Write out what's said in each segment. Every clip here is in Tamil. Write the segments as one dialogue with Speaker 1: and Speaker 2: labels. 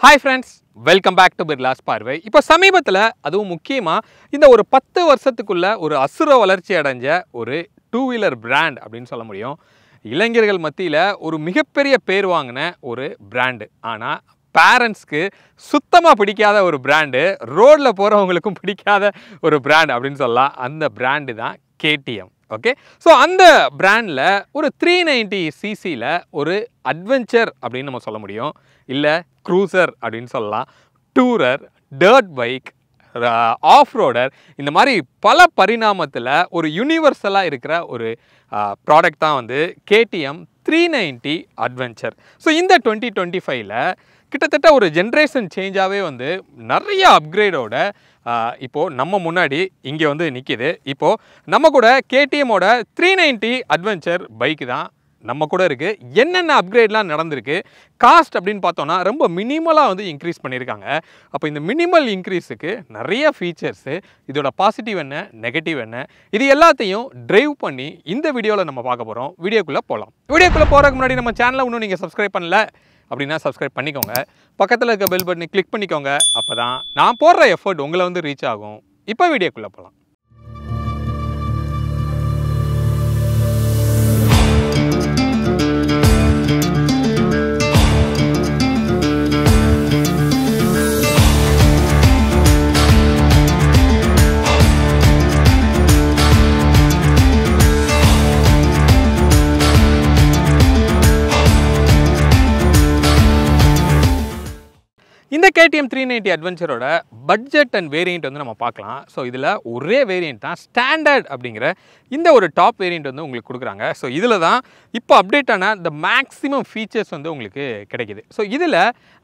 Speaker 1: Hi friends, welcome back to Birla's பார்வை. இப்போ சமீபத்துல அதுவும் முக்கியமா இந்த ஒரு 10 வருஷத்துக்குள்ள ஒரு அசுர வளர்ச்சி அடைஞ்ச ஒரு டூ வீலர் பிராண்ட் அப்படின்னு சொல்ல முடியும். இளைஞர்கள் மத்தியில ஒரு மிகப்பெரிய பேர் வாங்கின ஒரு பிராண்ட். ஆனா பேரண்ட்ஸ்க்கு சுத்தமா பிடிக்காத ஒரு பிராண்ட், ரோட்ல போறவங்களுக்கும் பிடிக்காத ஒரு பிராண்ட் அப்படின்னு சொல்லலாம். அந்த பிராண்ட் தான் KTM. ஓகே, ஸோ அந்த பிராண்டில் ஒரு 390 சிசியில் ஒரு அட்வென்ச்சர் அப்படின்னு நம்ம சொல்ல முடியும், இல்லை க்ரூசர் அப்படின்னு சொல்லலாம், tourer, dirt bike, off roader, இந்த மாதிரி பல பரிணாமத்தில் ஒரு யூனிவர்சலாக இருக்கிற ஒரு ப்ராடக்ட் தான் வந்து KTM 390 அட்வென்ச்சர். ஸோ இந்த 2025ல் கிட்டத்தட்ட ஒரு ஜென்ரேஷன் சேஞ்சாகவே வந்து நிறைய அப்கிரேடோட இப்போது நம்ம முன்னாடி இங்கே வந்து நிற்கிது. இப்போது நம்ம கூட KTMோட 390 அட்வென்ச்சர் பைக்கு தான் நம்ம கூட இருக்குது. என்னென்ன அப்கிரேட்லாம் நடந்திருக்கு, காஸ்ட் அப்படின்னு பார்த்தோன்னா ரொம்ப மினிமலாக வந்து இன்க்ரீஸ் பண்ணியிருக்காங்க. அப்போ இந்த மினிமல் இன்க்ரீஸுக்கு நிறைய ஃபீச்சர்ஸு, இதோட பாசிட்டிவ் என்ன, நெகட்டிவ் என்ன, இது எல்லாத்தையும் ட்ரைவ் பண்ணி இந்த வீடியோவில் நம்ம பார்க்க போகிறோம். வீடியோக்குள்ளே போகலாம். வீடியோக்குள்ளே போகிறதுக்கு முன்னாடி நம்ம சேனலை இன்னும் நீங்கள் சப்ஸ்கிரைப் பண்ணல அப்படின்னா சப்ஸ்கிரைப் பண்ணிக்கோங்க. பக்கத்தில் இருக்க பெல் பட்டனை கிளிக் பண்ணிக்கோங்க. அப்போ தான் நான் போடுற எஃபர்ட் உங்களை வந்து ரீச் ஆகும். இப்போ வீடியோக்குள்ளே போகலாம். இந்த KTM 390 அட்வென்ச்சரோட பட்ஜெட் அண்ட் வேரியண்ட் வந்து நம்ம பார்க்கலாம். ஸோ இதில் ஒரே வேரியண்ட் தான் ஸ்டாண்டர்ட் அப்படிங்கிற இந்த ஒரு டாப் வேரியண்ட் வந்து உங்களுக்கு கொடுக்குறாங்க. ஸோ இதில் தான் இப்போ அப்டேட்டான இந்த மேக்ஸிமம் ஃபீச்சர்ஸ் வந்து உங்களுக்கு கிடைக்கிது. ஸோ இதில்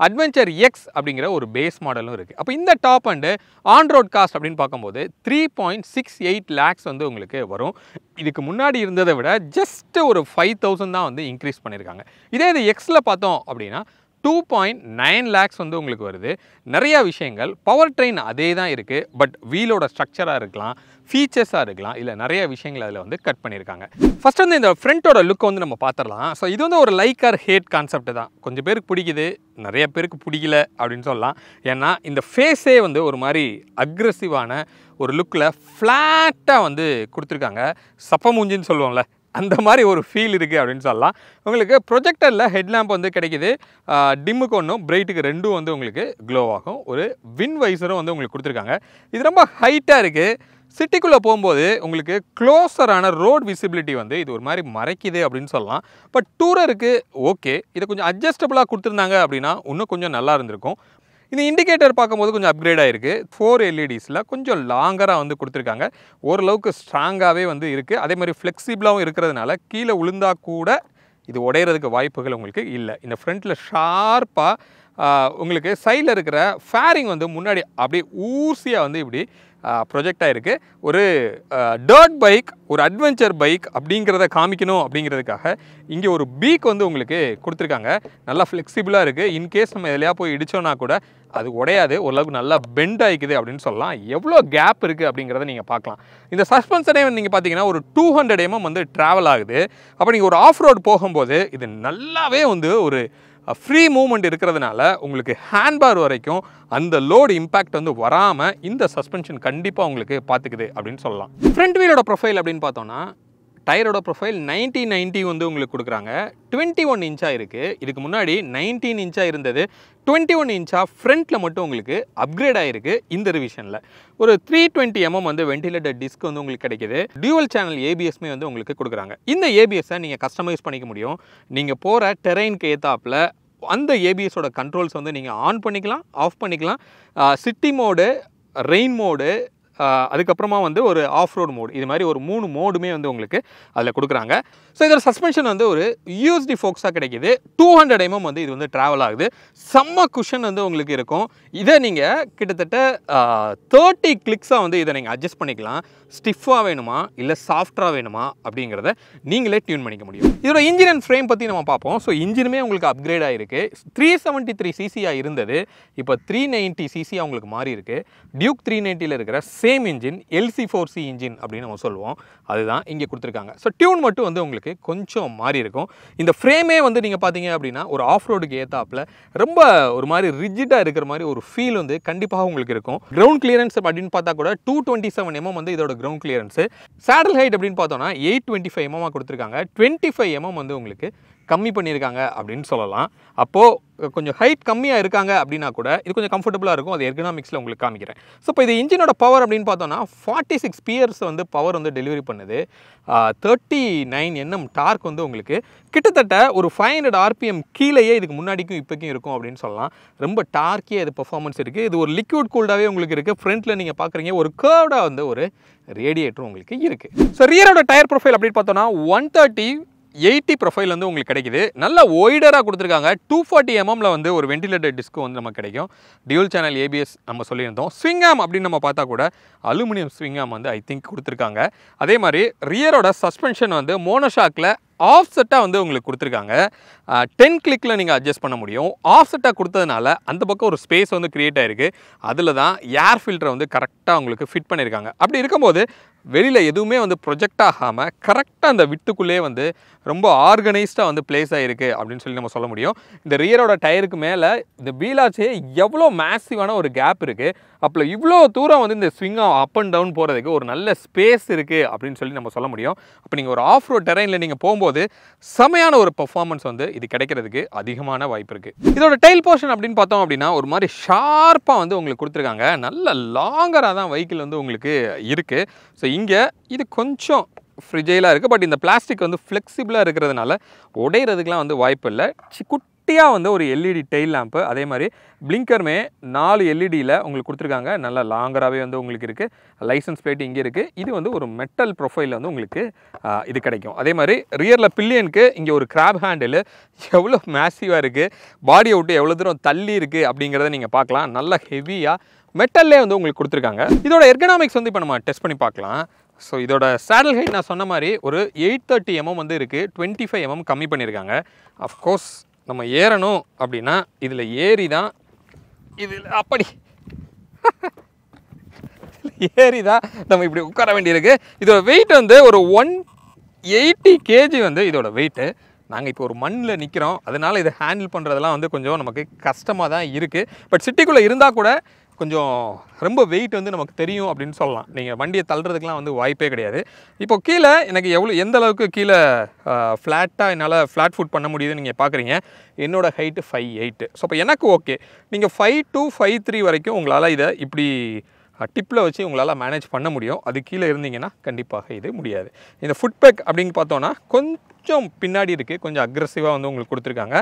Speaker 1: அட்வென்ச்சர் எக்ஸ் அப்படிங்கிற ஒரு பேஸ் மாடலும் இருக்குது. அப்போ இந்த top and on road cost அப்படின்னு பார்க்கும்போது 3.68 lakhs வந்து உங்களுக்கு வரும். இதுக்கு முன்னாடி இருந்ததை விட ஜஸ்ட் ஒரு 5,000 தான் வந்து இன்க்ரீஸ் பண்ணியிருக்காங்க. இதே இது எக்ஸில் பார்த்தோம் அப்படின்னா 2.9 lakhs வந்து உங்களுக்கு வருது. நிறையா விஷயங்கள், பவர் ட்ரெயின் அதே தான் இருக்குது, பட் வீலோட ஸ்ட்ரக்சராக இருக்கலாம், ஃபீச்சர்ஸாக இருக்கலாம், இல்லை நிறைய விஷயங்கள் அதில் வந்து கட் பண்ணியிருக்காங்க. ஃபஸ்ட் வந்து இந்த ஃப்ரண்ட்டோட லுக் வந்து நம்ம பார்த்துடலாம். ஸோ இது வந்து ஒரு லைக் ஆர் ஹேட் கான்செப்ட் தான். கொஞ்சம் பேருக்கு பிடிக்குது, நிறைய பேருக்கு பிடிக்கல அப்படின்னு சொல்லலாம். ஏன்னா இந்த ஃபேஸே வந்து ஒரு மாதிரி அக்ரெசிவான ஒரு லுக்கில் ஃப்ளாட்டாக வந்து கொடுத்துருக்காங்க. சப்ப மூஞ்சின்னு சொல்லுவோம்ல, அந்த மாதிரி ஒரு ஃபீல் இருக்குது அப்படின்னு சொல்லலாம். உங்களுக்கு ப்ரொஜெக்டரில் ஹெட்லாம்ப் வந்து கிடைக்கிது. டிம்முக்கு ஒன்றும் பிரைட்டுக்கு ரெண்டும் வந்து உங்களுக்கு க்ளோ ஆகும். ஒரு வின் வைசரும் வந்து உங்களுக்கு கொடுத்துருக்காங்க. இது ரொம்ப ஹைட்டாக இருக்குது. சிட்டிக்குள்ளே போகும்போது உங்களுக்கு க்ளோஸரான ரோட் விசிபிலிட்டி வந்து இது ஒரு மாதிரி மறைக்குது அப்படின்னு சொல்லலாம். பட் டூரருக்கு ஓகே, இதை கொஞ்சம் அட்ஜஸ்டபுளாக கொடுத்துருந்தாங்க அப்படின்னா இன்னும் கொஞ்சம் நல்லா இருந்திருக்கும். இந்த இண்டிகேட்டர் பார்க்கும்போது கொஞ்சம் அப்கிரேட் ஆகிருக்கு. 4 LEDஸில் கொஞ்சம் லாங்கராக வந்து கொடுத்துருக்காங்க. ஓரளவுக்கு ஸ்ட்ராங்காகவே வந்து இருக்குது. அதே மாதிரி ஃப்ளெக்சிபிளாகவும் இருக்கிறதுனால கீழே விழுந்தா கூட இது உடையிறதுக்கு வாய்ப்புகள் உங்களுக்கு இல்லை. இந்த ஃப்ரண்ட்டில் ஷார்ப்பாக உங்களுக்கு சைடில் இருக்கிற ஃபேரிங் வந்து முன்னாடி அப்படியே ஊசியாக வந்து இப்படி ப்ரொஜெக்ட் ஆகிருக்கு. ஒரு டர்ட் பைக், ஒரு அட்வென்ச்சர் பைக் அப்படிங்கிறத காமிக்கணும் அப்படிங்கிறதுக்காக இங்கே ஒரு பீக் வந்து உங்களுக்கு கொடுத்துருக்காங்க. நல்லா ஃப்ளெக்சிபிளாக இருக்குது. இன்கேஸ் நம்ம எதுலையா போய் இடித்தோன்னா கூட அது உடையாது, ஓரளவுக்கு நல்லா பெண்ட் ஆகிக்குது அப்படின்னு சொல்லலாம். எவ்வளோ கேப் இருக்குது அப்படிங்கிறத நீங்கள் பார்க்கலாம். இந்த சஸ்பென்ஷனே வந்து நீங்கள் பார்த்தீங்கன்னா ஒரு 200 mm வந்து ட்ராவல் ஆகுது. அப்போ நீங்கள் ஒரு ஆஃப் ரோட் போகும்போது இது நல்லாவே வந்து ஒரு ஃப்ரீ மூவ்மெண்ட் இருக்கிறதுனால உங்களுக்கு ஹேண்ட்பார் வரைக்கும் அந்த லோடு இம்பேக்ட் வந்து வராமல் இந்த சஸ்பென்ஷன் கண்டிப்பாக உங்களுக்கு பார்த்துக்குது அப்படின்னு சொல்லலாம். ஃப்ரண்ட் வீலோட ப்ரொஃபைல் அப்படின்னு பார்த்தோன்னா டயரோட ப்ரொஃபைல் 90/90 வந்து உங்களுக்கு கொடுக்குறாங்க. 21 இன்ச்சாக இருக்குது. இதுக்கு முன்னாடி 19 இன்ச்சாக இருந்தது. 21 இன்ச்சாக ஃப்ரண்ட்டில் மட்டும் உங்களுக்கு அப்கிரேட் ஆகிருக்கு இந்த ரிவிஷனில். ஒரு 320 mm வந்து வென்டிலேட்டர் டிஸ்க் வந்து உங்களுக்கு கிடைக்கிது. டியூவல் சேனல் ABSமே வந்து உங்களுக்கு கொடுக்குறாங்க. இந்த ABSஐ நீங்கள் கஸ்டமைஸ் பண்ணிக்க முடியும். நீங்கள் போகிற டெரெயினுக்கு ஏற்றாப்பில் அந்த ABSோட கண்ட்ரோல்ஸ் வந்து நீங்கள் ஆன் பண்ணிக்கலாம், ஆஃப் பண்ணிக்கலாம். சிட்டி மோடு, ரெயின் மோடு, அதுக்கப்புறமா வந்து ஒரு ஆஃப் ரோட் மோடு, இது மாதிரி ஒரு 3 மோடுமே வந்து உங்களுக்கு அதில் கொடுக்குறாங்க. ஸோ இதோட சஸ்பென்ஷன் வந்து ஒரு USD ஃபோக்ஸாக கிடைக்கிது. 200 mm வந்து இது வந்து ட்ராவல் ஆகுது. செம்ம குஷன் வந்து உங்களுக்கு இருக்கும். இதை நீங்கள் கிட்டத்தட்ட 30 கிளிக்ஸாக வந்து இதை நீங்கள் அட்ஜஸ்ட் பண்ணிக்கலாம். ஸ்டிஃபாக வேணுமா இல்லை சாஃப்டாக வேணுமா அப்படிங்கிறத நீங்களே டியூன் பண்ணிக்க முடியும். இதோட இன்ஜின் அண்ட் ஃப்ரேம் பற்றி நம்ம பார்ப்போம். ஸோ இன்ஜினுமே உங்களுக்கு அப்கிரேட் ஆகிருக்கு. 373 சிசியாக இருந்தது, இப்போ 390 சிசியாக உங்களுக்கு மாறி இருக்குது. டியூக் 390ல் இருக்கிற சேம் இன்ஜின் LC4C இன்ஜின் அப்படின்னு நம்ம சொல்லுவோம், அதுதான் இங்கே கொடுத்துருக்காங்க. ஸோ டியூன் மட்டும் வந்து உங்களுக்கு உங்களுக்கு கொஞ்சம் மாறி இருக்கும். இந்த ஃப்ரேமே வந்து நீங்கள் பார்த்தீங்க அப்படின்னா ஒரு ஆஃப் ரோடுக்கு ஏற்றாப்புல ரொம்ப ஒரு மாதிரி ரிஜிடாக இருக்கிற மாதிரி ஒரு ஃபீல் வந்து கண்டிப்பாக உங்களுக்கு இருக்கும். கிரவுண்ட் கிளியரன்ஸ் அப்படின்னு பார்த்தா கூட 227 mm வந்து இதோட கிரவுண்ட் கிளியரன்ஸு. சேடல் ஹைட் அப்படின்னு பார்த்தோன்னா 825 mm கொடுத்துருக்காங்க. 25 mm வந்து உங்களுக்கு கம்மி பண்ணியிருக்காங்க அப்படின்னு சொல்லலாம். அப்போது கொஞ்சம் ஹைட் கம்மியாக இருக்காங்க அப்படின்னா கூட இது கொஞ்சம் கம்ஃபர்டபுளாக இருக்கும். அது எர்கனாமிக்ஸில் உங்களுக்கு காமிக்கிறேன். ஸோ இப்போ இது இன்ஜினோட பவர் அப்படின்னு பார்த்தோன்னா 46 PS வந்து பவர் வந்து டெலிவரி பண்ணுது. 39 Nm டார்க் வந்து உங்களுக்கு கிட்டத்தட்ட ஒரு 500 RPM கீழேயே இதுக்கு முன்னாடிக்கும் இப்போக்கும் இருக்கும் அப்படின்னு சொல்லலாம். ரொம்ப டார்க்கியாக இது பெர்ஃபார்மன்ஸ் இருக்குது. இது ஒரு லிக்விட் கூல்டாகவே உங்களுக்கு இருக்குது. ஃப்ரண்ட்டில் நீங்கள் பார்க்குறீங்க ஒரு கர்வ்டாக வந்து ஒரு ரேடியேட்டர் உங்களுக்கு இருக்குது. ஸோ ரியரோட டயர் ப்ரொஃபைல் அப்படின்னு பார்த்தோன்னா 130/80 ப்ரொஃபைல் வந்து உங்களுக்கு கிடைக்குது. நல்ல ஒய்டராக கொடுத்துருக்காங்க. 240 mm வந்து ஒரு வென்டிலேட்டர் டிஸ்க் வந்து நமக்கு கிடைக்கும். டியூல் சேனல் ABS நம்ம சொல்லியிருந்தோம். ஸ்விங் ஆர்ம் அப்படின்னு நம்ம பார்த்தா கூட அலுமினியம் ஸ்விங் ஆர்ம் வந்து ஐ திங்க் கொடுத்துருக்காங்க. அதே மாதிரி ரியரோட சஸ்பென்ஷன் வந்து மோனோஷாக்கில் ஆஃப் செட்டாக வந்து உங்களுக்கு கொடுத்துருக்காங்க. 10 கிளிக்கில் நீங்கள் அட்ஜஸ்ட் பண்ண முடியும். ஆஃப் செட்டாக கொடுத்ததுனால அந்த பக்கம் ஒரு ஸ்பேஸ் வந்து க்ரியேட் ஆகிருக்கு. அதில் தான் ஏர் ஃபில்டரை வந்து கரெக்டாக உங்களுக்கு ஃபிட் பண்ணியிருக்காங்க. அப்படி இருக்கும்போது வெளியில் எதுவுமே வந்து ப்ரொஜெக்ட் ஆகாமல் கரெக்டாக அந்த விட்டுக்குள்ளே வந்து ரொம்ப ஆர்கனைஸ்டாக வந்து பிளேஸ் ஆகிருக்கு அப்படின்னு சொல்லி நம்ம சொல்ல முடியும். இந்த ரியரோட டயருக்கு மேலே இந்த வீலாச்சே எவ்வளோ மேசிவான ஒரு கேப் இருக்குது. அப்போ இவ்வளோ தூரம் வந்து இந்த ஸ்விங்காக அப் அண்ட் டவுன் போகிறதுக்கு ஒரு நல்ல ஸ்பேஸ் இருக்குது அப்படின்னு சொல்லி நம்ம சொல்ல முடியும். அப்போ நீங்கள் ஒரு ஆஃப் ரோட் டெரைனில் நீங்கள் போகும்போது செமையான ஒரு பெர்ஃபார்மன்ஸ் வந்து இது கிடைக்கிறதுக்கு அதிகமான வாய்ப்பு இருக்குது. இதோட டெயில் போர்ஷன் அப்படின்னு பார்த்தோம் அப்படின்னா ஒரு மாதிரி ஷார்ப்பாக வந்து உங்களுக்கு கொடுத்துருக்காங்க. நல்ல லாங்கராக தான் வெஹிக்கிள் வந்து உங்களுக்கு இருக்குது. ஸோ இங்கே இது கொஞ்சம் ஃப்ரிஜைலாக இருக்குது. பட் இந்த பிளாஸ்டிக் வந்து ஃப்ளெக்சிபிளாக இருக்கிறதுனால உடையிறதுக்கெலாம் வந்து வாய்ப்பு இல்லை. குட்டியாக வந்து ஒரு LED டெயில் லேம்ப்பு, அதே மாதிரி பிளிங்கருமே 4 LEDயில் உங்களுக்கு கொடுத்துருக்காங்க. நல்லா லாங்கராகவே வந்து உங்களுக்கு இருக்குது. லைசன்ஸ் பிளேட் இங்கே இருக்குது. இது வந்து ஒரு மெட்டல் ப்ரொஃபைலில் வந்து உங்களுக்கு இது கிடைக்கும். அதே மாதிரி ரியரில் பில்லியனுக்கு இங்கே ஒரு கிராப் ஹேண்டில் எவ்வளோ மேசிவாக இருக்குது, பாடியை விட்டு எவ்வளோ தூரம் தள்ளி இருக்குது அப்படிங்கிறத நீங்கள் பார்க்கலாம். நல்லா ஹெவியாக மெட்டல்லே வந்து உங்களுக்கு கொடுத்துருக்காங்க. இதோட எர்கனாமிக்ஸ் வந்து இப்போ நம்ம டெஸ்ட் பண்ணி பார்க்கலாம். ஸோ இதோட சேடல் ஹைட் நான் சொன்ன மாதிரி ஒரு 830 mm வந்து இருக்குது. 25 mm கம்மி பண்ணியிருக்காங்க. அஃப்கோர்ஸ் நம்ம ஏறணும் அப்படின்னா இதில் ஏறி தான் இதில் அப்படி ஏறி தான் நம்ம இப்படி உட்கார வேண்டியிருக்கு. இதோட வெயிட் வந்து ஒரு 180 kg வந்து இதோட வெயிட்டு. நாங்கள் இப்போ ஒரு மண்ணில் நிற்கிறோம். அதனால் இதை ஹேண்டில் பண்ணுறதெல்லாம் வந்து கொஞ்சம் நமக்கு கஷ்டமாக தான் இருக்குது. பட் சிட்டிக்குள்ளே இருந்தால் கூட கொஞ்சம் ரொம்ப வெயிட் வந்து நமக்கு தெரியும் அப்படின்னு சொல்லலாம். நீங்கள் வண்டியை தள்ளுறதுக்கெலாம் வந்து வாய்ப்பே கிடையாது. இப்போ கீழே எனக்கு எந்த அளவுக்கு கீழே ஃப்ளாட்டாக என்னால் ஃப்ளாட் ஃபுட் பண்ண முடியுதுன்னு நீங்கள் பார்க்குறீங்க. என்னோட ஹைட்டு 5'8". ஸோ அப்போ எனக்கு ஓகே. நீங்கள் 5'2", 5'3 வரைக்கும் உங்களால் இதை இப்படி டிப்பில் வச்சு உங்களால் மேனேஜ் பண்ண முடியும். அது கீழே இருந்தீங்கன்னா கண்டிப்பாக இது முடியாது. இந்த ஃபுட் பேக் அப்படின்னு பார்த்தோன்னா கொஞ்சம் பின்னாடி இருக்குது. கொஞ்சம் அக்ரெசிவாக வந்து உங்களுக்கு கொடுத்துருக்காங்க.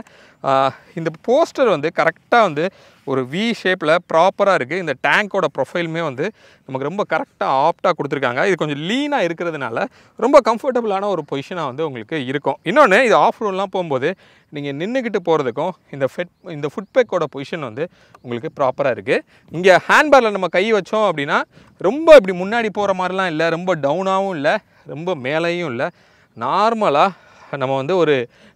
Speaker 1: இந்த போஸ்டர் வந்து கரெக்டாக வந்து ஒரு வி ஷேப்பில் ப்ராப்பராக இருக்குது. இந்த டேங்கோட ப்ரொஃபைலுமே வந்து நமக்கு ரொம்ப கரெக்டாக ஆப்டாக கொடுத்துருக்காங்க. இது கொஞ்சம் லீனாக இருக்கிறதுனால ரொம்ப கம்ஃபர்டபுளான ஒரு பொசிஷனாக வந்து உங்களுக்கு இருக்கும். இன்னொன்று இது ஆஃப் ரோடெலாம் போகும்போது நீங்கள் நின்றுக்கிட்டு போகிறதுக்கும் இந்த ஃபுட் பேக்கோட பொசிஷன் வந்து உங்களுக்கு ப்ராப்பராக இருக்குது. இங்கே ஹேண்ட்பேரில் நம்ம கை வச்சோம் அப்படின்னா ரொம்ப இப்படி முன்னாடி போகிற மாதிரிலாம் இல்லை, ரொம்ப டவுனாகவும் இல்லை, ரொம்ப மேலேயும் இல்லை. நார்மலாக நம்ம வந்து ஒரு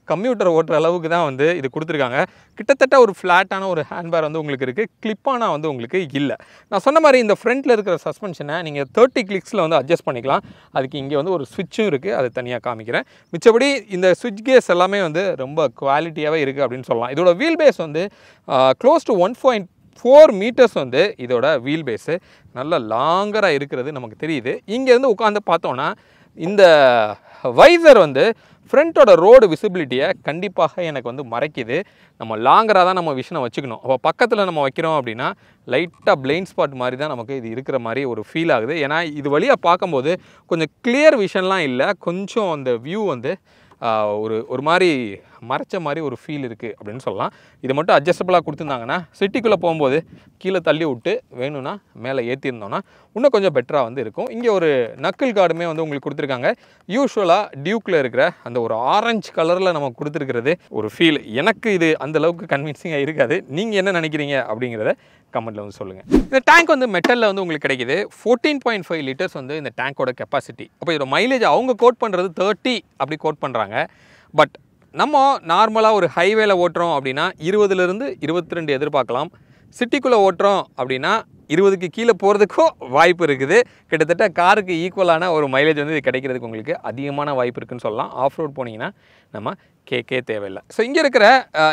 Speaker 1: கம்ப்யூட்டர் ஓட்டுற அளவுக்கு தான் வந்து இது கொடுத்துருக்காங்க. கிட்டத்தட்ட ஒரு ஃப்ளாட்டான ஒரு ஹேண்ட்பேர் வந்து உங்களுக்கு இருக்குது. கிளிப்பானா வந்து உங்களுக்கு இல்லை. நான் சொன்ன மாதிரி இந்த ஃப்ரண்ட்டில் இருக்கிற சஸ்பென்ஷனை நீங்கள் 30 கிளிக்ஸில் வந்து அட்ஜஸ்ட் பண்ணிக்கலாம். அதுக்கு இங்கே வந்து ஒரு ஸ்விட்சும் இருக்குது. அது தனியாக காமிக்கிறேன். மிச்சபடி இந்த ஸ்விட்ச் கேஸ் எல்லாமே வந்து ரொம்ப குவாலிட்டியாகவே இருக்குது அப்படின்னு சொல்லலாம். இதோட வீல் பேஸ் வந்து க்ளோஸ் டு 1.4 மீட்டர்ஸ் வந்து இதோட வீல் பேஸு நல்ல லாங்கராக இருக்கிறது நமக்கு தெரியுது. இங்கேருந்து உட்காந்து பார்த்தோன்னா இந்த வைசர் வந்து ஃப்ரண்ட்டோட ரோடு விசிபிலிட்டியை கண்டிப்பாக எனக்கு வந்து மறைக்குது. நம்ம லாங்கராக தான் நம்ம விஷனை வச்சுக்கணும். அப்போ பக்கத்தில் நம்ம வைக்கிறோம் அப்படின்னா லைட்டாக பிளைண்ட் ஸ்பாட் மாதிரி தான் நமக்கு இது இருக்கிற மாதிரி ஒரு ஃபீல் ஆகுது. ஏன்னா இது வழியாக பார்க்கும்போது கொஞ்சம் கிளியர் விஷன்லாம் இல்லை. கொஞ்சம் அந்த வியூ வந்து ஒரு மாதிரி மறைச்ச மாதிரி ஒரு ஃபீல் இருக்குது அப்படின்னு சொல்லலாம். இது மட்டும் அட்ஜஸ்டபுளாக கொடுத்துருந்தாங்கன்னா சிட்டிக்குள்ளே போகும்போது கீழே தள்ளி விட்டு வேணும்னா மேலே ஏற்றிருந்தோன்னா இன்னும் கொஞ்சம் பெட்டராக வந்து இருக்கும். இங்கே ஒரு நக்கிள் கார்டுமே வந்து உங்களுக்கு கொடுத்துருக்காங்க. யூஸ்வலாக டியூக்கில் இருக்கிற அந்த ஒரு ஆரஞ்சு கலரில் நம்ம கொடுத்துருக்கிறது ஒரு ஃபீல். எனக்கு இது அந்தளவுக்கு கன்வின்சிங்காக இருக்காது. நீங்கள் என்ன நினைக்கிறீங்க அப்படிங்கிறத கமெண்ட்டில் வந்து சொல்லுங்கள். இந்த டேங்க் வந்து மெட்டலில் வந்து உங்களுக்கு கிடைக்கிது. 14.5 லிட்டர்ஸ் வந்து இந்த டேங்கோட கெப்பாசிட்டி. அப்போ இதோட மைலேஜ் அவங்க கோட் பண்ணுறது 30 அப்படி கோட் பண்ணுறாங்க. பட் நம்ம நார்மலாக ஒரு ஹைவேல ஓட்டுறோம் அப்படின்னா 20லேருந்து 22 எதிர்பார்க்கலாம். சிட்டிக்குள்ளே ஓட்டுறோம் அப்படின்னா 20க்கு கீழே போகிறதுக்கும் வாய்ப்பு இருக்குது. கிட்டத்தட்ட காருக்கு ஈக்குவலான ஒரு மைலேஜ் வந்து இது கிடைக்கிறதுக்கு உங்களுக்கு அதிகமான வாய்ப்பு இருக்குன்னு சொல்லலாம். ஆஃப் ரோட் போனீங்கன்னா நம்ம கேட்கவே தேவையில்லை. ஸோ இங்கே இருக்கிற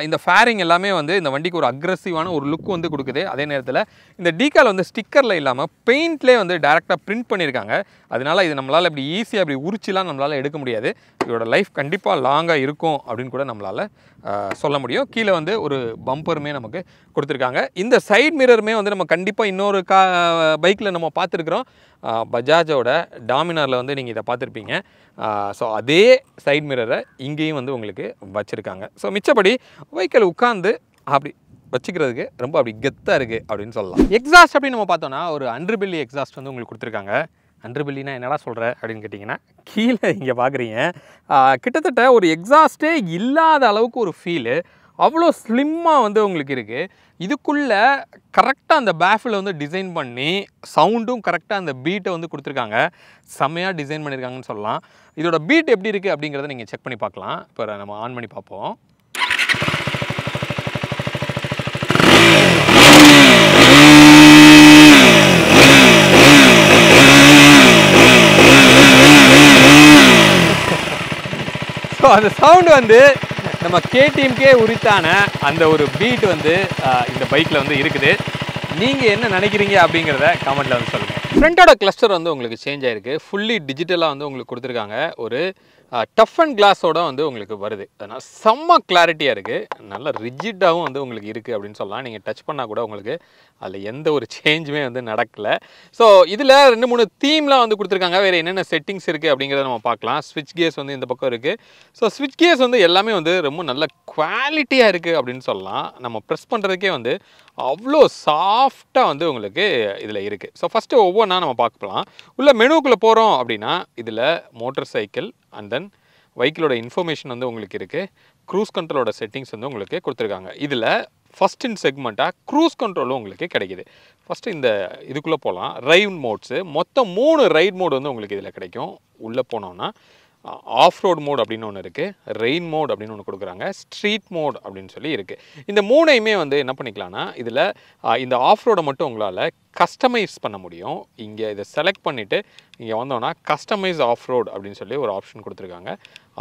Speaker 1: இந்த ஃபேரிங் எல்லாமே வந்து இந்த வண்டிக்கு ஒரு அக்ரெசிவான ஒரு லுக் வந்து கொடுக்குது. அதே நேரத்தில் இந்த டீகால் வந்து ஸ்டிக்கரில் இல்லாமல் பெயிண்ட்லேயே வந்து டேரெக்டாக பிரிண்ட் பண்ணியிருக்காங்க. அதனால் இது நம்மளால் இப்படி ஈஸியாக அப்படி உரிச்சிலாம் நம்மளால் எடுக்க முடியாது. இதோட லைஃப் கண்டிப்பாக லாங்காக இருக்கும் அப்படின்னு கூட நம்மளால் சொல்ல முடியும். கீழே வந்து ஒரு பம்பருமே நமக்கு கொடுத்துருக்காங்க. இந்த சைட் மிரருமே வந்து நம்ம கண்டிப்பாக இன்னொரு பைக்கில் நம்ம பார்த்துருக்குறோம். பஜாஜோட டாமினாரில் வந்து நீங்கள் இதை பார்த்துருப்பீங்க. ஸோ அதே சைட் மிரரை இங்கேயும் வந்து உங்களுக்கு வச்சுருக்காங்க. ஸோ மிச்சப்படி வெஹிக்கிள் உட்காந்து அப்படி வச்சுக்கிறதுக்கு ரொம்ப அப்படி கெத்தாக இருக்குது அப்படின்னு சொல்லலாம். எக்ஸாஸ்ட் அப்படின்னு நம்ம பார்த்தோன்னா ஒரு அண்டர்பெல்லி எக்ஸாஸ்ட் வந்து உங்களுக்கு கொடுத்துருக்காங்க. அண்டர்பெல்லினா என்னடா சொல்கிற அப்படின்னு கேட்டிங்கன்னா, கீழே இங்கே பார்க்குறீங்க கிட்டத்தட்ட ஒரு எக்ஸாஸ்ட்டே இல்லாத அளவுக்கு ஒரு ஃபீலு. அவ்வளோ ஸ்லிம்மாக வந்து உங்களுக்கு இருக்குது. இதுக்குள்ளே கரெக்டாக அந்த பேஃபில் வந்து டிசைன் பண்ணி சவுண்டும் கரெக்டாக அந்த பீட்டை வந்து கொடுத்துருக்காங்க. செம்மையாக டிசைன் பண்ணியிருக்காங்கன்னு சொல்லலாம். இதோட பீட் எப்படி இருக்குது அப்படிங்கிறத நீங்கள் செக் பண்ணி பார்க்கலாம். இப்போ நம்ம ஆன் பண்ணி பார்ப்போம். ஸோ அந்த சவுண்டு வந்து நம்ம கேடிஎம்கே உரித்தான அந்த ஒரு பீட் வந்து இந்த பைக்கில் வந்து இருக்குது. நீங்கள் என்ன நினைக்கிறீங்க அப்படிங்கிறத கமெண்ட்டில் வந்து சொல்லுங்கள். ஃப்ரண்ட்டோட கிளஸ்டர் வந்து உங்களுக்கு சேஞ்ச் ஆகிருக்கு. ஃபுல்லி டிஜிட்டலாக வந்து உங்களுக்கு கொடுத்துருக்காங்க. ஒரு டஃப் அண்ட் கிளாஸோட வந்து உங்களுக்கு வருது. அதனால் செம்ம கிளாரிட்டியாக இருக்குது. நல்ல ரிஜிட்டாகவும் வந்து உங்களுக்கு இருக்குது அப்படின்னு சொல்லலாம். நீங்கள் டச் பண்ணால் கூட உங்களுக்கு அதில் எந்த ஒரு சேஞ்சுமே வந்து நடக்கலை. ஸோ இதில் 2-3 தீம்லாம் வந்து கொடுத்துருக்காங்க. வேறு என்னென்ன செட்டிங்ஸ் இருக்குது அப்படிங்கிறத நம்ம பார்க்கலாம். ஸ்விட்ச் கியர்ஸ் வந்து இந்த பக்கம் இருக்குது. ஸோ ஸ்விட்ச் கியர்ஸ் வந்து எல்லாமே வந்து ரொம்ப நல்ல குவாலிட்டியாக இருக்குது அப்படின்னு சொல்லலாம். நம்ம ப்ரெஸ் பண்ணுறதுக்கே வந்து அவ்வளோ சாஃப்டாக வந்து உங்களுக்கு இதில் இருக்குது. ஸோ ஃபஸ்ட்டு ஒவ்வொன்றா நம்ம பார்க்கலாம். உள்ள மெனுக்குள்ளே போகிறோம் அப்படின்னா இதில் மோட்டர் சைக்கிள் அண்ட் தென் வெஹிக்கிளோட இன்ஃபர்மேஷன் வந்து உங்களுக்கு இருக்குது. க்ரூஸ் கண்ட்ரோலோட செட்டிங்ஸ் வந்து உங்களுக்கு கொடுத்துருக்காங்க. இதில் ஃபஸ்ட் இன் செக்மெண்ட்டாக க்ரூஸ் கண்ட்ரோலும் உங்களுக்கு கிடைக்குது. ஃபஸ்ட்டு இந்த இதுக்குள்ளே போகலாம். ரைட் மோட்ஸு மொத்தம் 3 ரைட் மோடு வந்து உங்களுக்கு இதில் கிடைக்கும். உள்ளே போனோன்னா ஆஃப் ரோட் மோட் அப்படின்னு ஒன்று இருக்குது, ரெயின் மோட் அப்படின்னு ஒன்று கொடுக்குறாங்க, ஸ்ட்ரீட் மோட் அப்படின்னு சொல்லி இருக்குது. இந்த 3ஐயுமே வந்து என்ன பண்ணிக்கலாம்னா இதில் இந்த ஆஃப் ரோடை மட்டும் உங்களால் கஸ்டமைஸ் பண்ண முடியும். இங்கே இதை செலக்ட் பண்ணிவிட்டு இங்கே வந்தோன்னா கஸ்டமைஸ் ஆஃப் ரோட் அப்படின்னு சொல்லி ஒரு ஆப்ஷன் கொடுத்துருக்காங்க.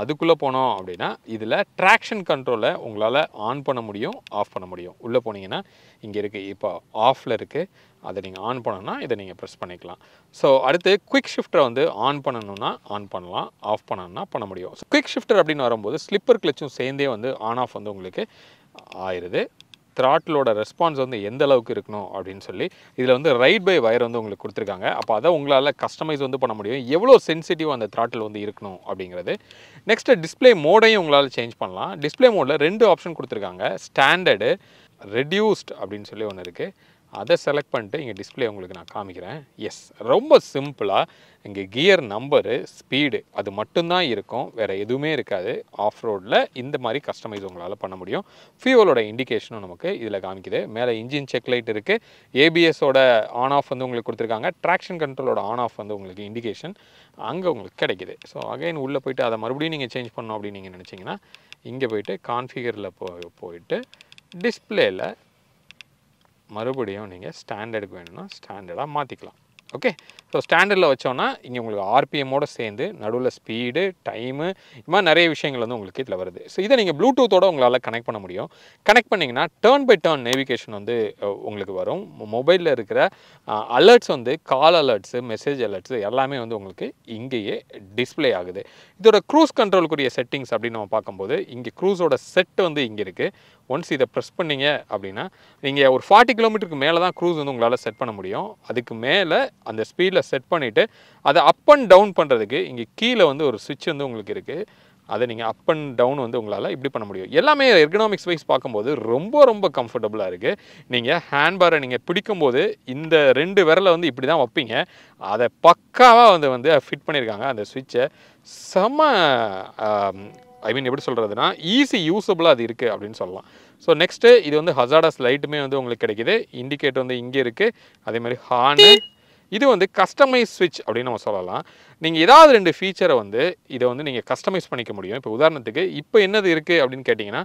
Speaker 1: அதுக்குள்ளே போனோம் அப்படின்னா இதில் ட்ராக்ஷன் கண்ட்ரோலை உங்களால் ஆன் பண்ண முடியும், ஆஃப் பண்ண முடியும். உள்ளே போனீங்கன்னா இங்கே இருக்குது. இப்போ ஆஃபில் இருக்குது. அதை நீங்கள் ஆன் பண்ணணும்னா இதை நீங்கள் ப்ரெஸ் பண்ணிக்கலாம். ஸோ அடுத்து குவிக் ஷிஃப்டரை வந்து ஆன் பண்ணணும்னா ஆன் பண்ணலாம், ஆஃப் பண்ணணும்னா பண்ண முடியும். ஸோ குவிக் ஷிஃப்டர் அப்படின்னு வரும்போது ஸ்லிப்பர் கிளச்சும் சேர்ந்தே வந்து ஆன் ஆஃப் வந்து உங்களுக்கு ஆயிடுது. த்ராட்டிலோட ரெஸ்பான்ஸ் வந்து எந்த அளவுக்கு இருக்கணும் அப்படின்னு சொல்லி இதில் வந்து ரைட் பை வயர் வந்து உங்களுக்கு கொடுத்துருக்காங்க. அப்போ அதை உங்களால் கஸ்டமைஸ் வந்து பண்ண முடியும், எவ்வளோ சென்சிட்டிவ் அந்த த்ராட்டில் வந்து இருக்கணும் அப்படிங்கிறது. நெக்ஸ்ட்டு டிஸ்பிளே மோடையும் உங்களால் சேஞ்ச் பண்ணலாம். டிஸ்பிளே மோடில் 2 ஆப்ஷன் கொடுத்துருக்காங்க. ஸ்டாண்டர்டு, ரெடியூஸ்ட் அப்படின்னு சொல்லி ஒன்று இருக்குது. அதை செலக்ட் பண்ணிட்டு இங்கே டிஸ்பிளே உங்களுக்கு நான் காமிக்கிறேன். எஸ், ரொம்ப சிம்பிளாக இங்கே கியர் நம்பரு, ஸ்பீடு அது மட்டும்தான் இருக்கும், வேறு எதுவுமே இருக்காது. ஆஃப் ரோடில் இந்த மாதிரி கஸ்டமைஸ் உங்களால் பண்ண முடியும். ஃபியூவலோட இண்டிகேஷனும் நமக்கு இதில் காமிக்குது. மேலே இன்ஜின் செக் லைட் இருக்குது. ஏபிஎஸோட ஆன் ஆஃப் வந்து உங்களுக்கு கொடுத்துருக்காங்க. ட்ராக்ஷன் கண்ட்ரோலோட ஆன் ஆஃப் வந்து உங்களுக்கு இண்டிகேஷன் அங்கே உங்களுக்கு கிடைக்குது. ஸோ அகைன் உள்ளே போய்ட்டு அதை மறுபடியும் நீங்கள் சேஞ்ச் பண்ணணும் அப்படின்னு நீங்கள் நினச்சிங்கன்னா இங்கே போய்ட்டு கான்ஃபிகரில் போயிட்டு டிஸ்பிளேயில் மறுபடியும் நீங்கள் ஸ்டாண்டர்டுக்கு வேணும்னா ஸ்டாண்டர்டாக மாற்றிக்கலாம். ஓகே, ஸோ ஸ்டாண்டர்டில் வச்சோன்னா இங்கே உங்களுக்கு ஆர்பிஎம்மோடு சேர்ந்து நடுவில் ஸ்பீடு, டைமு, இது மாதிரி நிறைய விஷயங்கள் வந்து உங்களுக்கு இதில் வருது. ஸோ இதை நீங்கள் ப்ளூடூத்தோடு உங்களால் கனெக்ட் பண்ண முடியும். கனெக்ட் பண்ணிங்கன்னா டர்ன் பை டர்ன் நேவிகேஷன் வந்து உங்களுக்கு வரும். மொபைலில் இருக்கிற அலர்ட்ஸ் வந்து கால் அலர்ட்ஸு, மெசேஜ் அலர்ட்ஸு எல்லாமே வந்து உங்களுக்கு இங்கேயே டிஸ்பிளே ஆகுது. இதோட க்ரூஸ் கண்ட்ரோலுக்குரிய செட்டிங்ஸ் அப்படின்னு நம்ம பார்க்கும்போது இங்கே க்ரூஸோட செட் வந்து இங்கே இருக்குது. ஒன்ஸ் இதை ப்ரெஸ் பண்ணிங்க அப்படின்னா நீங்கள் ஒரு 40 கிலோமீட்டருக்கு மேலே தான் க்ரூஸ் வந்து உங்களால் செட் பண்ண முடியும். அதுக்கு மேலே அந்த ஸ்பீடில் செட் பண்ணிவிட்டு அதை அப் அண்ட் டவுன் பண்ணுறதுக்கு இங்கே கீழே வந்து ஒரு சுவிட்ச் வந்து உங்களுக்கு இருக்குது. அதை நீங்கள் அப் அண்ட் டவுன் வந்து உங்களால் இப்படி பண்ண முடியும். எல்லாமே எர்கனாமிக்ஸ் வைஸ் பார்க்கும்போது ரொம்ப ரொம்ப கம்ஃபர்டபுளாக இருக்குது. நீங்கள் ஹேண்ட்பாரை நீங்கள் பிடிக்கும்போது இந்த 2 விரலை வந்து இப்படி தான் வைப்பீங்க. அதை பக்காவாக வந்து ஃபிட் பண்ணியிருக்காங்க. அந்த சுவிட்சை செம்ம எப்படி சொல்கிறதுனா ஈஸி யூஸபுளாக அது இருக்குது அப்படின்னு சொல்லலாம். ஸோ நெக்ஸ்ட்டு இது வந்து ஹசார்டஸ் லைட்டுமே வந்து உங்களுக்கு கிடைக்கிது. இண்டிகேட்டர் வந்து இங்கே இருக்குது. அதேமாதிரி ஹார்னு இது வந்து கஸ்டமைஸ் ஸ்விட்ச் அப்படின்னு நம்ம சொல்லலாம். நீங்கள் ஏதாவது 2 ஃபீச்சரை வந்து இதை வந்து நீங்கள் கஸ்டமைஸ் பண்ணிக்க முடியும். இப்போ உதாரணத்துக்கு இப்போ என்னது இருக்குது அப்படின்னு கேட்டிங்கன்னா,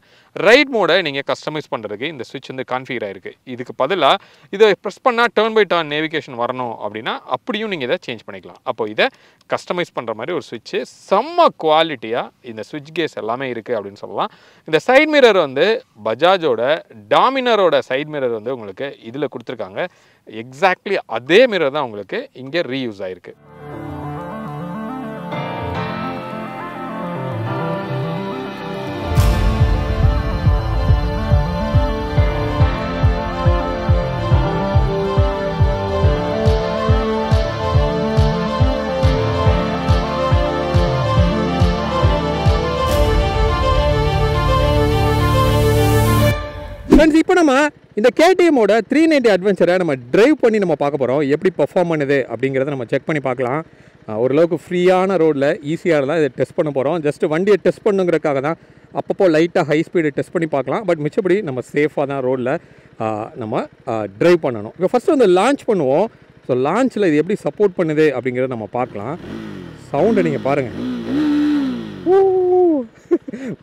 Speaker 1: ரைட் மோடை நீங்கள் கஸ்டமைஸ் பண்ணுறதுக்கு இந்த ஸ்விட்ச் வந்து கான்ஃபிகர் ஆகிருக்கு. இதுக்கு பதிலாக இதை ப்ரெஸ் பண்ணால் டர்ன் பை டர்ன் நேவிகேஷன் வரணும் அப்படின்னா அப்படியும் நீங்கள் இதை சேஞ்ச் பண்ணிக்கலாம். அப்போ இதை கஸ்டமைஸ் பண்ணுற மாதிரி ஒரு ஸ்விட்ச்சு, செம்ம குவாலிட்டியாக இந்த ஸ்விட்ச் கேஸ் எல்லாமே இருக்குது அப்படின்னு சொல்லலாம். இந்த சைட் மிரர் வந்து பஜாஜோட டாமினரோட சைட் மிரர் வந்து உங்களுக்கு இதில் கொடுத்துருக்காங்க. எக்ஸாக்ட்லி அதே மிரர் தான் உங்களுக்கு இங்கே ரீயூஸ் ஆகிருக்கு.
Speaker 2: ஃப்ரெண்ட்ஸ், இப்போ நம்ம இந்த கேடிஎம்மோட 390 அட்வென்ச்சரை நம்ம ட்ரைவ் பண்ணி நம்ம பார்க்க போகிறோம். எப்படி பர்ஃபார்ம் பண்ணுது அப்படிங்கிறத நம்ம செக் பண்ணி பார்க்கலாம். ஓரளவுக்கு ஃப்ரீயான ரோடில் ஈஸியாக தான் இதை டெஸ்ட் பண்ண போகிறோம். ஜஸ்ட் வண்டியை டெஸ்ட் பண்ணுங்கிறதுக்காக தான் அப்பப்போ லைட்டாக ஹை ஸ்பீடு டெஸ்ட் பண்ணி பார்க்கலாம். பட் மிச்சப்படி நம்ம சேஃபாக தான் ரோடில் நம்ம ட்ரைவ் பண்ணணும். இப்போ ஃபஸ்ட்டு வந்து லான்ச் பண்ணுவோம். ஸோ லான்ச்சில் இது எப்படி சப்போர்ட் பண்ணுது அப்படிங்கிறத நம்ம பார்க்கலாம். சவுண்டை நீங்கள் பாருங்கள்,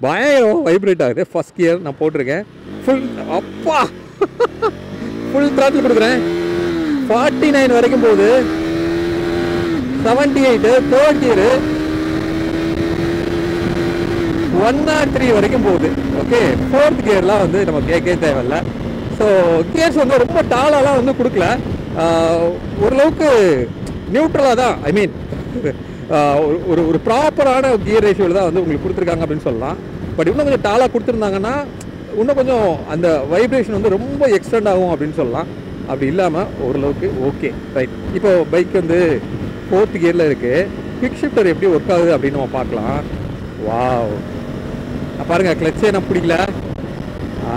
Speaker 2: பயங்கரம் வைப்ரேட் ஆகுது. ஃபஸ்ட் கியர் நான் போட்டிருக்கேன். அப்பா ஃபுல் த்ராட்டில் கொடுக்குறேன். 49 வரைக்கும் போகுது. 78 தேர்ட் கியரு 103 வரைக்கும் போகுது. ஓகே, ஃபோர்த் கியர்லாம் வந்து நம்ம கேட்கவே தேவையில்லை. ஸோ கியர்ஸ் வந்து ரொம்ப டாலாலாம் வந்து கொடுக்கல, ஓரளவுக்கு நியூட்ரலாக தான், ஐ மீன் ஒரு ப்ராப்பரான கியர் ரேஷியோவில் தான் வந்து உங்களுக்கு கொடுத்துருக்காங்க அப்படின்னு சொல்லலாம். பட் இன்னும் கொஞ்சம் டாலாக கொடுத்துருந்தாங்கன்னா இன்னும் கொஞ்சம் அந்த வைப்ரேஷன் வந்து ரொம்ப எக்ஸ்டெண்ட் ஆகும் அப்படின்னு சொல்லலாம். அப்படி இல்லாமல் ஓரளவுக்கு ஓகே, ரைட். இப்போ பைக் வந்து 4th கியரில் இருக்குது. குவிக் ஷிஃப்டர் எப்படி ஒர்க் ஆகுது அப்படின்னு நம்ம பார்க்கலாம். வாவ், பாருங்கள், கிளச்சே நான் பிடிக்கல,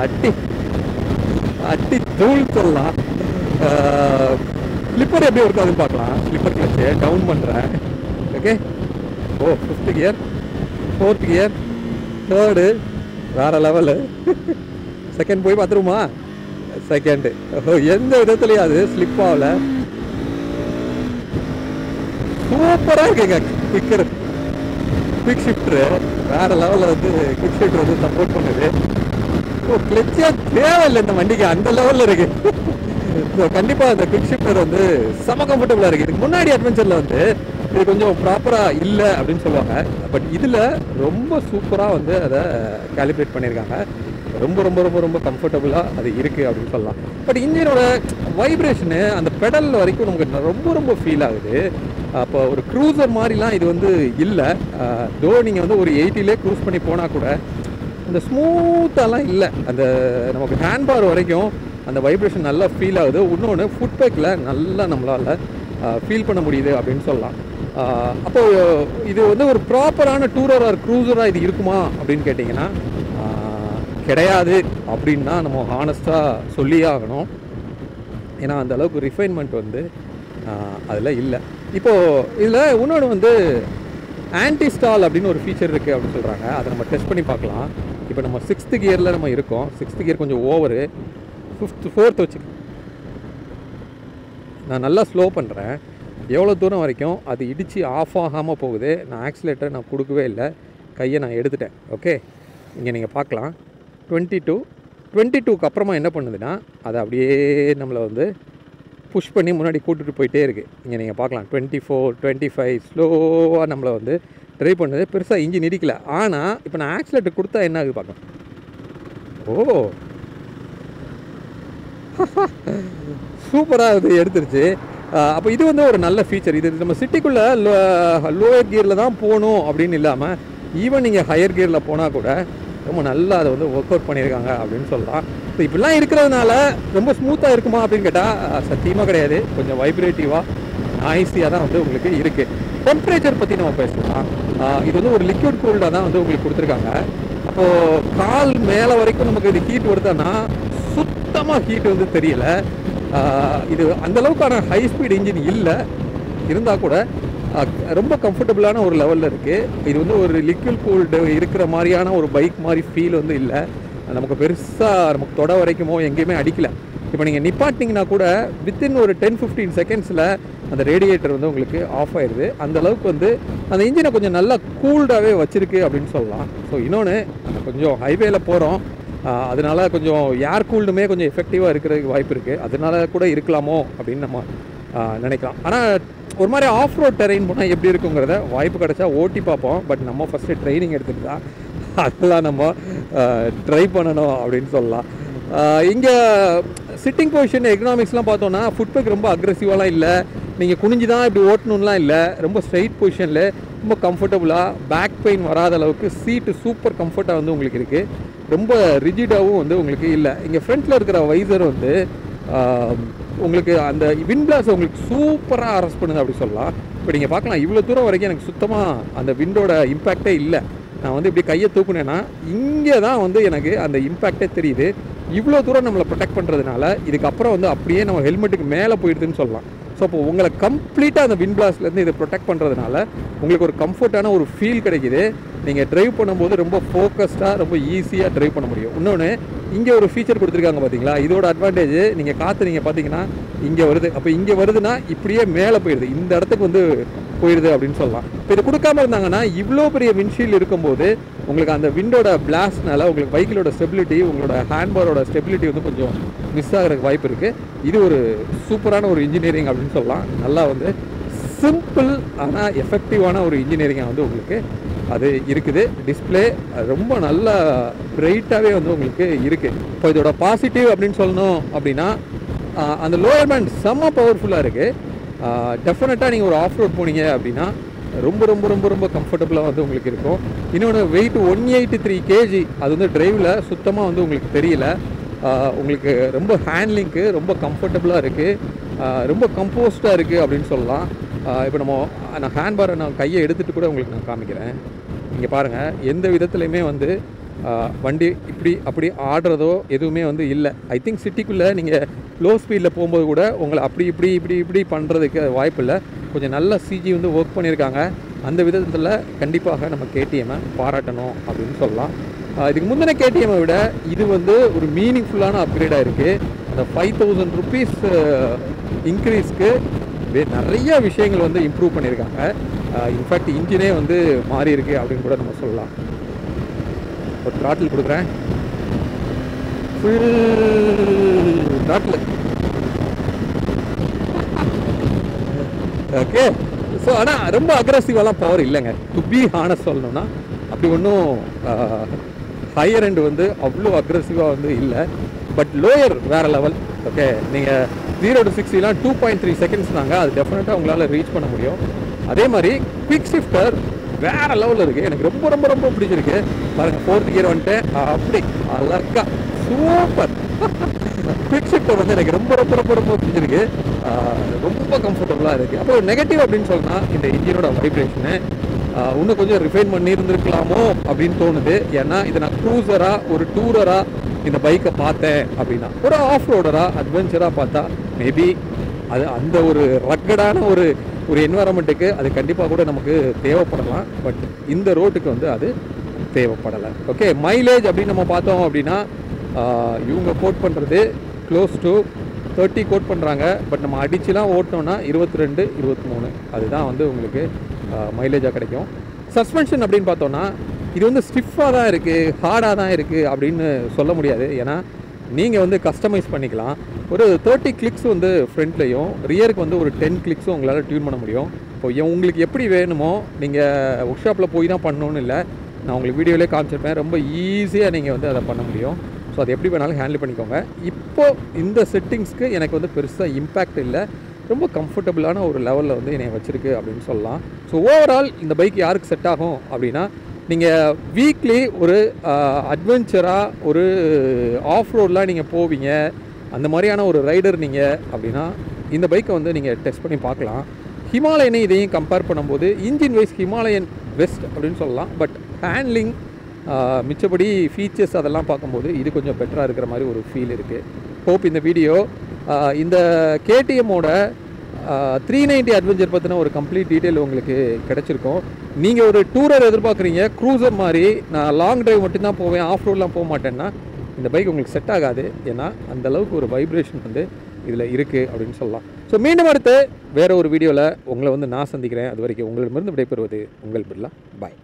Speaker 2: அட்டி அட்டி தூள் சொல்லலாம். ஸ்லிப்பர் எப்படி ஒர்க் ஆகுதுன்னு பார்க்கலாம். ஸ்லிப்பர் கிளச்சே டவுன் பண்ணுறேன். ஓகே, ஓ 5th gear, 4th gear, 3rd வேறு லெவலு. செகண்ட் போய் பார்த்துருமா? செகண்டு எந்த விதத்துலையும் அது ஸ்லிப் ஆகல. சூப்பராக இருக்குங்க. குவிக் ஷிஃப்ட்ரு வேறு லெவலில் வந்து குவிக் ஷிஃப்ட் வந்து சப்போர்ட் பண்ணுது. ஓ, கிளச்சே தேவையில்லை இந்த வண்டிக்கு, அந்த லெவலில் இருக்குது. ஸோ கண்டிப்பாக அந்த குவிக் ஷிஃப்டர் வந்து செம கம்ஃபர்டபுளாக இருக்குது. இதுக்கு முன்னாடி அட்வென்ச்சரில் வந்து இது கொஞ்சம் ப்ராப்பராக இல்லை அப்படின்னு சொல்லுவாங்க. பட் இதில் ரொம்ப சூப்பராக வந்து அதை கேலிப்ரேட் பண்ணியிருக்காங்க. ரொம்ப ரொம்ப ரொம்ப ரொம்ப கம்ஃபர்டபுளாக அது இருக்குது அப்படின்னு சொல்லலாம். பட் இன்ஜினோட வைப்ரேஷனு அந்த பெடல் வரைக்கும் நமக்கு ரொம்ப ரொம்ப ஃபீல் ஆகுது. அப்போ ஒரு க்ரூசர் மாதிரிலாம் இது வந்து இல்லை. தோ நீங்கள் வந்து ஒரு 80லே க்ரூஸ் பண்ணி போனால் கூட அந்த ஸ்மூத்தாலாம் இல்லை. அந்த நமக்கு ஹேண்ட்பார் வரைக்கும் அந்த வைப்ரேஷன் நல்லா ஃபீல் ஆகுது. இன்னொன்று ஃபுட் பேக்கில் நல்லா நம்மளால் ஃபீல் பண்ண முடியுது அப்படின்னு சொல்லலாம். அப்போது இது வந்து ஒரு ப்ராப்பரான டூரர் ஆர் க்ரூசராக இது இருக்குமா அப்படின்னு கேட்டிங்கன்னா கிடையாது அப்படின்னு தான் நம்ம ஹானஸ்ட்டாக சொல்லியே ஆகணும். ஏன்னா அந்த அளவுக்கு ரிஃபைன்மெண்ட் வந்து அதில் இல்லை. இப்போது இதில் இன்னொன்று வந்து ஆன்டி ஸ்டால் அப்படின்னு ஒரு ஃபீச்சர் இருக்குது அப்படின்னு சொல்கிறாங்க. அதை நம்ம டெஸ்ட் பண்ணி பார்க்கலாம். இப்போ நம்ம 6th கியரில் நம்ம இருக்கோம். 6th கியர் கொஞ்சம் ஓவரு. 4th வச்சு நான் நல்லா ஸ்லோ பண்ணுறேன். எவ்வளோ தூரம் வரைக்கும் அது இடித்து ஆஃப் ஆகாமல் போகுது. நான் ஆக்சிலேட்டர் நான் கொடுக்கவே இல்லை, கையை நான் எடுத்துட்டேன். ஓகே, இங்கே நீங்கள் பார்க்கலாம். 22க்கு அப்புறமா என்ன பண்ணுதுன்னா அதை அப்படியே நம்மளை வந்து புஷ் பண்ணி முன்னாடி கூட்டிகிட்டு போயிட்டே இருக்குது. இங்கே நீங்கள் பார்க்கலாம் 24, 25 ஸ்லோவாக நம்மளை வந்து ட்ரை பண்ணுது. பெருசாக இன்ஜின் இடிக்கல. ஆனால் இப்போ நான் ஆக்சிலேட்டர் கொடுத்தா என்ன ஆகுது பார்க்கலாம். ஓ சூப்பராக இது எடுத்துருச்சு. அப்போ இது வந்து ஒரு நல்ல ஃபீச்சர். இது நம்ம சிட்டிக்குள்ளே லோயர் கியரில் தான் போகணும் அப்படின்னு இல்லாமல் ஈவன் நீங்கள் ஹையர் கியரில் போனால் கூட ரொம்ப நல்லா அதை வந்து ஒர்க் அவுட் பண்ணியிருக்காங்க அப்படின்னு சொல்லலாம். ஸோ இப்படிலாம் இருக்கிறதுனால ரொம்ப ஸ்மூத்தாக இருக்குமா அப்படின்னு கேட்டால் சத்தியமாக கிடையாது. கொஞ்சம் வைப்ரேட்டிவாக நாய்ஸியாக தான் வந்து உங்களுக்கு இருக்குது. டெம்பரேச்சர் பற்றி நம்ம பேசலாம். இது வந்து ஒரு லிக்விட் கூல்டாக தான் வந்து உங்களுக்கு கொடுத்துருக்காங்க. அப்போது கால் மேலே வரைக்கும் நமக்கு இது ஹீட் வருதுன்னா சுத்தமாக ஹீட் வந்து தெரியல. இது அந்தளவுக்கான ஹை ஸ்பீட் இன்ஜின் இல்லை, இருந்தால் கூட ரொம்ப கம்ஃபர்டபுளான ஒரு லெவலில் இருக்குது. இது வந்து ஒரு லிக்விட் கூல்டு இருக்கிற மாதிரியான ஒரு பைக் மாதிரி ஃபீல் வந்து இல்லை. நமக்கு பெருசாக நமக்கு தொட வரைக்குமோ எங்கேயுமே அடிக்கலை. இப்போ நீங்கள் நிப்பாட்டிங்கன்னா கூட வித்தின் ஒரு 10-15 செகண்ட்ஸில் அந்த ரேடியேட்டர் வந்து உங்களுக்கு ஆஃப் ஆயிடுது. அந்த அளவுக்கு வந்து அந்த இன்ஜினை கொஞ்சம் நல்லா கூல்டாகவே வச்சுருக்கு அப்படின்னு சொல்லலாம். ஸோ இன்னொன்று கொஞ்சம் ஹைவேல போகிறோம், அதனால கொஞ்சம் ஏர் கூல்டுமே கொஞ்சம் எஃபெக்டிவாக இருக்கிறதுக்கு வாய்ப்பு இருக்குது. அதனால கூட இருக்கலாமோ அப்படின்னு நம்ம நினைக்கலாம். ஆனால் ஒரு மாதிரி ஆஃப் ரோட் டெரெயின் போனால் எப்படி இருக்குங்கிறத வாய்ப்பு கிடச்சா ஓட்டி பார்ப்போம். பட் நம்ம ஃபஸ்ட்டு ட்ரைனிங் எடுத்துகிட்டு தான் அதெல்லாம் நம்ம ட்ரை பண்ணணும் அப்படின்னு சொல்லலாம். இங்கே சிட்டிங் பொசிஷன் எக்கனாமிக்ஸ்லாம் பார்த்தோன்னா ஃபுட்பேக் ரொம்ப அக்ரெசிவாலாம் இல்லை, நீங்கள் குனிஞ்சு தான் இப்படி ஓட்டணும்லாம் இல்லை, ரொம்ப ஸ்ட்ரைட் பொசிஷனில் ரொம்ப கம்ஃபர்டபுளாக பேக் பெயின் வராத அளவுக்கு சீட்டு சூப்பர் கம்ஃபர்ட்டாக வந்து உங்களுக்கு இருக்குது. ரொம்ப ரிஜிடாகவும் வந்து உங்களுக்கு இல்லை. இங்கே ஃப்ரண்ட்டில் இருக்கிற வைசர் வந்து உங்களுக்கு அந்த விண்ட் பிளாஸ் உங்களுக்கு சூப்பராக அரெஸ்ட் பண்ணுது அப்படி சொல்லலாம். இப்போ நீங்கள் பார்க்கலாம் இவ்வளோ தூரம் வரைக்கும் எனக்கு சுத்தமாக அந்த விண்டோட இம்பேக்டே இல்லை. நான் வந்து இப்படி கையை தூக்குனேன்னா இங்கே தான் வந்து எனக்கு அந்த இம்பேக்டே தெரியுது. இவ்வளோ தூரம் நம்மளை ப்ரொடெக்ட் பண்ணுறதுனால இதுக்கப்புறம் வந்து அப்படியே நம்ம ஹெல்மெட்டுக்கு மேலே போயிடுதுன்னு சொல்லலாம். ஸோ இப்போ உங்களை கம்ப்ளீட்டாக அந்த விண்ட் பிளாஸ்ட்லேருந்து இதை ப்ரொடெக்ட் பண்ணுறதுனால உங்களுக்கு ஒரு கம்ஃபர்ட்டான ஒரு ஃபீல் கிடைக்குது. நீங்கள் ட்ரைவ் பண்ணும்போது ரொம்ப ஃபோக்கஸ்டாக ரொம்ப ஈஸியாக ட்ரைவ் பண்ண முடியும். இன்னொன்று இங்கே ஒரு ஃபீச்சர் கொடுத்துருக்காங்க பார்த்தீங்களா, இதோட அட்வான்டேஜ் நீங்கள் காற்று நீங்கள் பார்த்தீங்கன்னா இங்கே வருது. அப்போ இங்கே வருதுன்னா இப்படியே மேலே போயிடுது, இந்த இடத்துக்கு வந்து போயிடுது அப்படின்னு சொல்லலாம். இப்போ இது கொடுக்காம இருந்தாங்கன்னா இவ்வளோ பெரிய விண்ட்ஷீல்டு இருக்கும்போது உங்களுக்கு அந்த விண்டோட பிளாஸ்ட்னால உங்களுக்கு பைக்கிலோட ஸ்டெபிலிட்டி, உங்களோட ஹேண்ட்பாரோட ஸ்டெபிலிட்டி வந்து கொஞ்சம் மிஸ் ஆகிறதுக்கு வாய்ப்பு இருக்குது. இது ஒரு சூப்பரான ஒரு இன்ஜினியரிங் அப்படின்னு சொல்லலாம். நல்லா வந்து சிம்பிள் ஆனால் எஃபெக்டிவான ஒரு இன்ஜினியரிங்காக வந்து உங்களுக்கு அது இருக்குது. டிஸ்பிளே ரொம்ப நல்லா பிரைட்டாகவே வந்து உங்களுக்கு இருக்குது. இப்போ இதோட பாசிட்டிவ் அப்படின்னு சொல்லணும் அப்படின்னா அந்த லோயர் பேண்ட் செம்ம பவர்ஃபுல்லாக இருக்குது. டெஃபினட்டாக நீங்கள் ஒரு ஆஃப் ரோட் போனீங்க அப்படின்னா ரொம்ப ரொம்ப ரொம்ப ரொம்ப கம்ஃபர்டபுளாக வந்து உங்களுக்கு இருக்கும். இன்னொன்று வெயிட் 183 kg, அது வந்து டிரைவில் சுத்தமாக வந்து உங்களுக்கு தெரியல. உங்களுக்கு ரொம்ப ஹேண்ட்லிங்க்கு ரொம்ப கம்ஃபர்டபுளாக இருக்குது, ரொம்ப கம்போஸ்டாக இருக்குது அப்படின்னு சொல்லலாம். இப்போ நான் ஹேண்ட்பாரை நான் கையை எடுத்துகிட்டு கூட உங்களுக்கு நான் காமிக்கிறேன். இங்கே பாருங்கள், எந்த விதத்துலையுமே வந்து வண்டி இப்படி அப்படி ஆடுறதோ எதுவுமே வந்து இல்லை. ஐ திங்க் சிட்டிக்குள்ளே நீங்கள் லோ ஸ்பீடில் போகும்போது கூட உங்களை அப்படி இப்படி இப்படி இப்படி பண்ணுறதுக்கு வாய்ப்பு இல்லை. கொஞ்சம் நல்ல சிஜி வந்து ஒர்க் பண்ணியிருக்காங்க. அந்த விதத்தில் கண்டிப்பாக நம்ம கேடிஎம்மை பாராட்டணும் அப்படின்னு சொல்லலாம். இதுக்கு முந்தின கேடிஎம்மை விட இது வந்து ஒரு மீனிங்ஃபுல்லான அப்கிரேடாக இருக்குது. அந்த 5000 rupees இன்க்ரீஸ்க்கு நிறைய விஷயங்கள் வந்து இம்ப்ரூவ் பண்ணியிருக்காங்க. இன்ஃபேக்ட் இன்ஜினே வந்து மாறி இருக்கு அப்படின்னு கூட நம்ம சொல்லலாம். ஒரு த்ராட்டில் கொடுக்குறேன், ஃபுல் த்ராட்டில். ஓகே. ஸோ ஆனால் ரொம்ப அக்ரெசிவாலாம் பவர் இல்லைங்க. டு பி ஹானஸ்ட் சொல்லணும்னா அப்படி ஒன்றும் ஹையர் எண்ட் வந்து அவ்வளோ அக்ரெசிவாக வந்து இல்லை. பட் லோயர் வேறு லெவல். ஓகே, நீங்கள் 0 to 60 2.3 seconds தாங்க, அது டெஃபினட்டாக உங்களால் ரீச் பண்ண முடியும். அதே மாதிரி குவிக் ஷிஃப்டர் வேறு லெவலில் இருக்குது. எனக்கு ரொம்ப ரொம்ப ரொம்ப பிடிச்சிருக்கு. பாருங்கள், 4th gear வந்துட்டேன், அப்படி அழகா சூப்பர். குவிக் ஷிஃப்டர் வந்து எனக்கு ரொம்ப ரொம்ப ரொம்ப ரொம்ப பிடிச்சிருக்கு, ரொம்ப கம்ஃபர்டபுளாக இருக்குது. அப்போ நெகட்டிவ் அப்படின்னு சொன்னால் இந்த இன்ஜினோட வைப்ரேஷனு இன்னும் கொஞ்சம் ரிஃபைன் பண்ணி இருந்திருக்கலாமோ அப்படின்னு தோணுது. ஏன்னா இதை நான் க்ரூசராக ஒரு டூரராக இந்த பைக்கை பார்த்தேன் அப்படின்னா, ஒரு ஆஃப் ரோடராக அட்வென்ச்சராக பார்த்தா மேபி அது அந்த ஒரு ரக்கடான ஒரு என்வரன்மெண்ட்டுக்கு அது கண்டிப்பாக கூட நமக்கு தேவைப்படலாம். பட் இந்த ரோட்டுக்கு வந்து அது தேவைப்படலை. ஓகே, மைலேஜ் அப்படின்னு நம்ம பார்த்தோம் அப்படின்னா இவங்க கோட் பண்ணுறது க்ளோஸ் டு 30 கோட் பண்ணுறாங்க. பட் நம்ம அடிச்சுலாம் ஓட்டோம்னா 22, 23 அதுதான் வந்து உங்களுக்கு மைலேஜாக கிடைக்கும். சஸ்பென்ஷன் அப்படின்னு பார்த்தோன்னா இது வந்து ஸ்டிஃபாக தான் இருக்குது, ஹார்டாக தான் இருக்குது அப்படின்னு சொல்ல முடியாது. ஏன்னா நீங்கள் வந்து கஸ்டமைஸ் பண்ணிக்கலாம். ஒரு 30 கிளிக்ஸ் வந்து ஃப்ரண்ட்லேயும் ரியருக்கு வந்து ஒரு 10 கிளிக்ஸும் உங்களால் டியூன் பண்ண முடியும். இப்போ உங்களுக்கு எப்படி வேணுமோ நீங்கள் ஒர்க் ஷாப்பில் போய் தான் பண்ணணும்னு இல்லை, நான் உங்களுக்கு வீடியோவிலே காமிச்சிருப்பேன். ரொம்ப ஈஸியாக நீங்கள் வந்து அதை பண்ண முடியும். ஸோ அது எப்படி வேணாலும் ஹேண்டில் பண்ணிக்கோங்க. இப்போது இந்த செட்டிங்ஸ்க்கு எனக்கு வந்து பெருசாக இம்பேக்ட் இல்லை, ரொம்ப கம்ஃபர்டபுளான ஒரு லெவலில் வந்து என்னை வச்சுருக்கு அப்படின்னு சொல்லலாம். ஸோ ஓவரால் இந்த பைக் யாருக்கு செட் ஆகும் அப்படின்னா, நீங்கள் வீக்லி ஒரு அட்வென்ச்சராக ஒரு ஆஃப் ரோடெலாம் நீங்கள் போவீங்க, அந்த மாதிரியான ஒரு ரைடர் நீங்கள் அப்படின்னா இந்த பைக்கை வந்து நீங்கள் டெஸ்ட் பண்ணி பார்க்கலாம். ஹிமாலயனை இதையும் கம்பேர் பண்ணும்போது இன்ஜின் வைஸ் ஹிமாலயன் பெஸ்ட் அப்படின்னு சொல்லலாம். பட் ஹேண்ட்லிங் மிச்சபடி ஃபீச்சர்ஸ் அதெல்லாம் பார்க்கும்போது இது கொஞ்சம் பெட்டராக இருக்கிற மாதிரி ஒரு ஃபீல் இருக்குது. ஹோப் இந்த வீடியோ இந்த கேடிஎம்மோட 390 அட்வென்ச்சர் பற்றின ஒரு கம்ப்ளீட் டீட்டெயில் உங்களுக்கு கிடச்சிருக்கும். நீங்கள் ஒரு டூரர் எதிர்பார்க்குறீங்க, க்ரூசர் மாதிரி நான் லாங் ட்ரைவ் மட்டும்தான் போவேன், ஆஃப் ரோடெலாம் போக மாட்டேன்னா இந்த பைக் உங்களுக்கு செட் ஆகாது. ஏன்னா அந்தளவுக்கு ஒரு வைப்ரேஷன் வந்து இதில் இருக்குது அப்படின்னு சொல்லலாம். ஸோ மீண்டும் அடுத்து வேறு ஒரு வீடியோவில் உங்களை வந்து நான் சந்திக்கிறேன். அது வரைக்கும் உங்களிடமிருந்து விடைபெறுவது உங்கள் பிர்லா. பாய்.